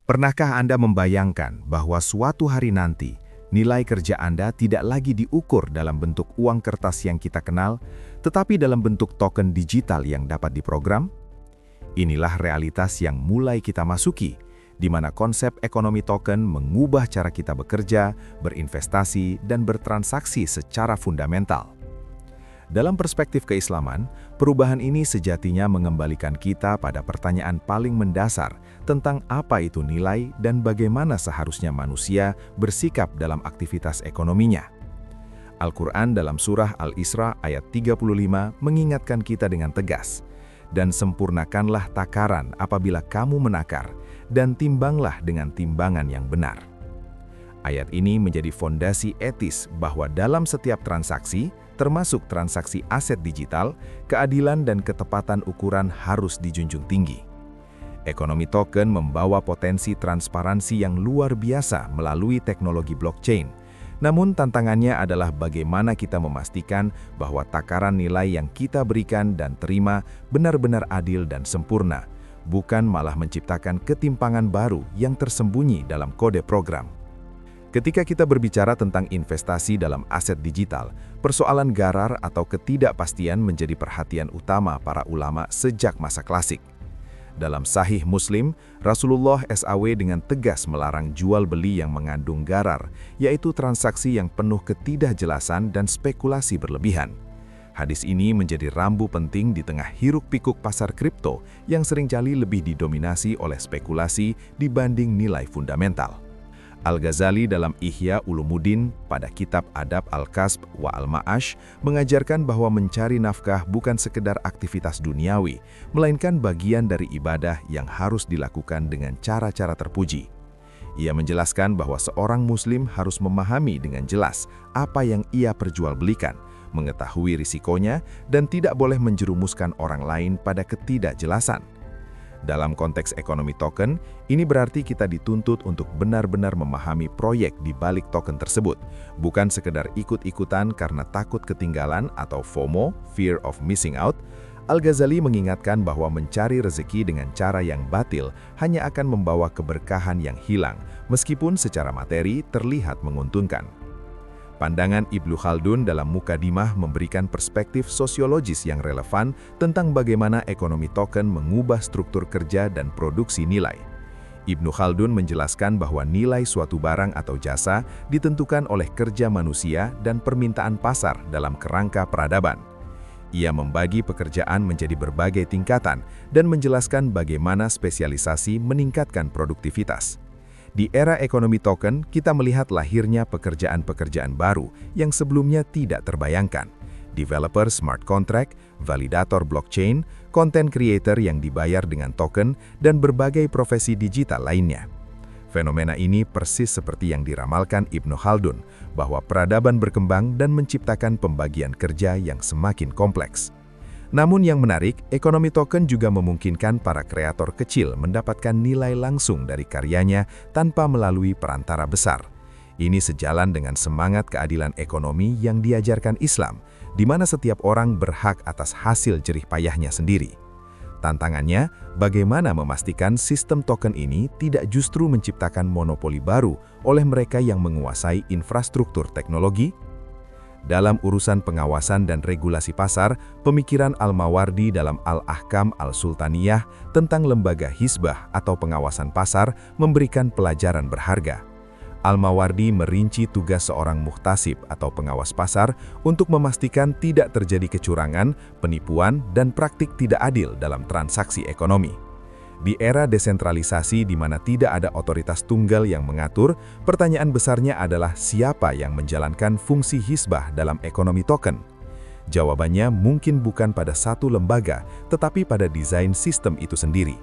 Pernahkah Anda membayangkan bahwa suatu hari nanti, nilai kerja Anda tidak lagi diukur dalam bentuk uang kertas yang kita kenal, tetapi dalam bentuk token digital yang dapat diprogram? Inilah realitas yang mulai kita masuki, di mana konsep ekonomi token mengubah cara kita bekerja, berinvestasi, dan bertransaksi secara fundamental. Dalam perspektif keislaman, perubahan ini sejatinya mengembalikan kita pada pertanyaan paling mendasar tentang apa itu nilai dan bagaimana seharusnya manusia bersikap dalam aktivitas ekonominya. Al-Quran dalam surah Al-Isra ayat 35 mengingatkan kita dengan tegas, "Dan sempurnakanlah takaran apabila kamu menakar, dan timbanglah dengan timbangan yang benar." Ayat ini menjadi fondasi etis bahwa dalam setiap transaksi, termasuk transaksi aset digital, keadilan dan ketepatan ukuran harus dijunjung tinggi. Ekonomi token membawa potensi transparansi yang luar biasa melalui teknologi blockchain. Namun tantangannya adalah bagaimana kita memastikan bahwa takaran nilai yang kita berikan dan terima benar-benar adil dan sempurna, bukan malah menciptakan ketimpangan baru yang tersembunyi dalam kode program. Ketika kita berbicara tentang investasi dalam aset digital, persoalan garar atau ketidakpastian menjadi perhatian utama para ulama sejak masa klasik. Dalam Sahih Muslim, Rasulullah SAW dengan tegas melarang jual beli yang mengandung garar, yaitu transaksi yang penuh ketidakjelasan dan spekulasi berlebihan. Hadis ini menjadi rambu penting di tengah hiruk-pikuk pasar kripto yang seringkali lebih didominasi oleh spekulasi dibanding nilai fundamental. Al-Ghazali dalam Ihya Ulumuddin pada kitab Adab Al-Kasb wa Al-Ma'ash mengajarkan bahwa mencari nafkah bukan sekedar aktivitas duniawi, melainkan bagian dari ibadah yang harus dilakukan dengan cara-cara terpuji. Ia menjelaskan bahwa seorang muslim harus memahami dengan jelas apa yang ia perjualbelikan, mengetahui risikonya, dan tidak boleh menjerumuskan orang lain pada ketidakjelasan. Dalam konteks ekonomi token, ini berarti kita dituntut untuk benar-benar memahami proyek di balik token tersebut, bukan sekedar ikut-ikutan karena takut ketinggalan atau FOMO, fear of missing out. Al-Ghazali mengingatkan bahwa mencari rezeki dengan cara yang batil hanya akan membawa keberkahan yang hilang, meskipun secara materi terlihat menguntungkan. Pandangan Ibnu Khaldun dalam Muqaddimah memberikan perspektif sosiologis yang relevan tentang bagaimana ekonomi token mengubah struktur kerja dan produksi nilai. Ibnu Khaldun menjelaskan bahwa nilai suatu barang atau jasa ditentukan oleh kerja manusia dan permintaan pasar dalam kerangka peradaban. Ia membagi pekerjaan menjadi berbagai tingkatan dan menjelaskan bagaimana spesialisasi meningkatkan produktivitas. Di era ekonomi token, kita melihat lahirnya pekerjaan-pekerjaan baru yang sebelumnya tidak terbayangkan. Developer smart contract, validator blockchain, content creator yang dibayar dengan token, dan berbagai profesi digital lainnya. Fenomena ini persis seperti yang diramalkan Ibnu Khaldun, bahwa peradaban berkembang dan menciptakan pembagian kerja yang semakin kompleks. Namun yang menarik, ekonomi token juga memungkinkan para kreator kecil mendapatkan nilai langsung dari karyanya tanpa melalui perantara besar. Ini sejalan dengan semangat keadilan ekonomi yang diajarkan Islam, di mana setiap orang berhak atas hasil jerih payahnya sendiri. Tantangannya, bagaimana memastikan sistem token ini tidak justru menciptakan monopoli baru oleh mereka yang menguasai infrastruktur teknologi? Dalam urusan pengawasan dan regulasi pasar, pemikiran Al-Mawardi dalam Al-Ahkam Al-Sultaniyah tentang lembaga hisbah atau pengawasan pasar memberikan pelajaran berharga. Al-Mawardi merinci tugas seorang muhtasib atau pengawas pasar untuk memastikan tidak terjadi kecurangan, penipuan, dan praktik tidak adil dalam transaksi ekonomi. Di era desentralisasi di mana tidak ada otoritas tunggal yang mengatur, pertanyaan besarnya adalah siapa yang menjalankan fungsi hisbah dalam ekonomi token? Jawabannya mungkin bukan pada satu lembaga, tetapi pada desain sistem itu sendiri.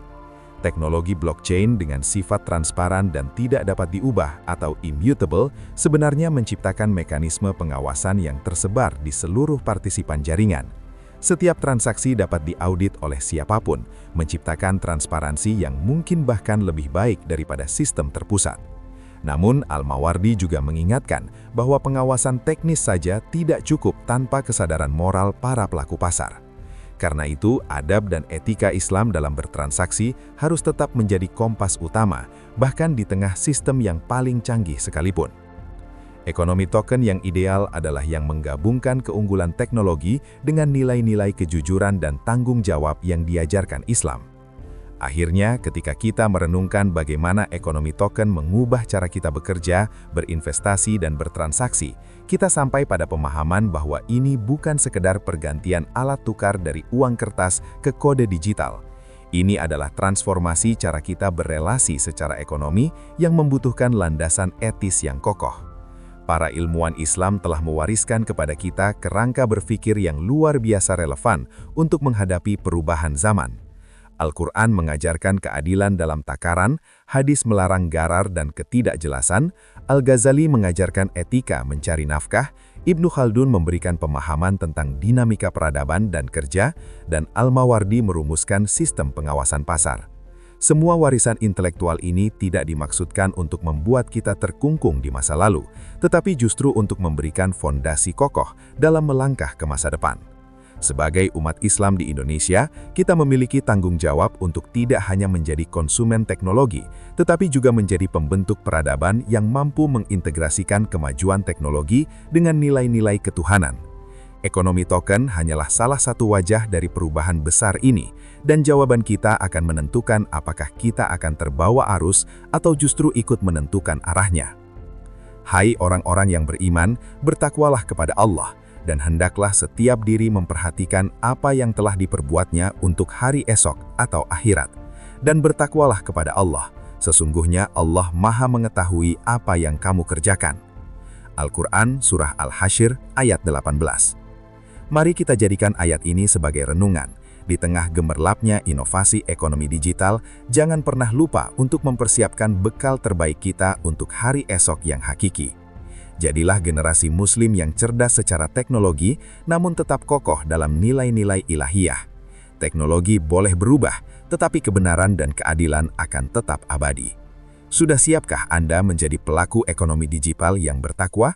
Teknologi blockchain dengan sifat transparan dan tidak dapat diubah atau immutable sebenarnya menciptakan mekanisme pengawasan yang tersebar di seluruh partisipan jaringan. Setiap transaksi dapat diaudit oleh siapapun, menciptakan transparansi yang mungkin bahkan lebih baik daripada sistem terpusat. Namun, Al-Mawardi juga mengingatkan bahwa pengawasan teknis saja tidak cukup tanpa kesadaran moral para pelaku pasar. Karena itu, adab dan etika Islam dalam bertransaksi harus tetap menjadi kompas utama, bahkan di tengah sistem yang paling canggih sekalipun. Ekonomi token yang ideal adalah yang menggabungkan keunggulan teknologi dengan nilai-nilai kejujuran dan tanggung jawab yang diajarkan Islam. Akhirnya, ketika kita merenungkan bagaimana ekonomi token mengubah cara kita bekerja, berinvestasi, dan bertransaksi, kita sampai pada pemahaman bahwa ini bukan sekedar pergantian alat tukar dari uang kertas ke kode digital. Ini adalah transformasi cara kita berelasi secara ekonomi yang membutuhkan landasan etis yang kokoh. Para ilmuwan Islam telah mewariskan kepada kita kerangka berpikir yang luar biasa relevan untuk menghadapi perubahan zaman. Al-Quran mengajarkan keadilan dalam takaran, hadis melarang garar dan ketidakjelasan, Al-Ghazali mengajarkan etika mencari nafkah, Ibnu Khaldun memberikan pemahaman tentang dinamika peradaban dan kerja, dan Al-Mawardi merumuskan sistem pengawasan pasar. Semua warisan intelektual ini tidak dimaksudkan untuk membuat kita terkungkung di masa lalu, tetapi justru untuk memberikan fondasi kokoh dalam melangkah ke masa depan. Sebagai umat Islam di Indonesia, kita memiliki tanggung jawab untuk tidak hanya menjadi konsumen teknologi, tetapi juga menjadi pembentuk peradaban yang mampu mengintegrasikan kemajuan teknologi dengan nilai-nilai ketuhanan. Ekonomi token hanyalah salah satu wajah dari perubahan besar ini, dan jawaban kita akan menentukan apakah kita akan terbawa arus atau justru ikut menentukan arahnya. Hai orang-orang yang beriman, bertakwalah kepada Allah, dan hendaklah setiap diri memperhatikan apa yang telah diperbuatnya untuk hari esok atau akhirat. Dan bertakwalah kepada Allah, sesungguhnya Allah Maha mengetahui apa yang kamu kerjakan. Al-Quran Surah Al-Hasyr ayat 18. Mari kita jadikan ayat ini sebagai renungan. Di tengah gemerlapnya inovasi ekonomi digital, jangan pernah lupa untuk mempersiapkan bekal terbaik kita untuk hari esok yang hakiki. Jadilah generasi muslim yang cerdas secara teknologi, namun tetap kokoh dalam nilai-nilai ilahiyah. Teknologi boleh berubah, tetapi kebenaran dan keadilan akan tetap abadi. Sudah siapkah Anda menjadi pelaku ekonomi digital yang bertakwa?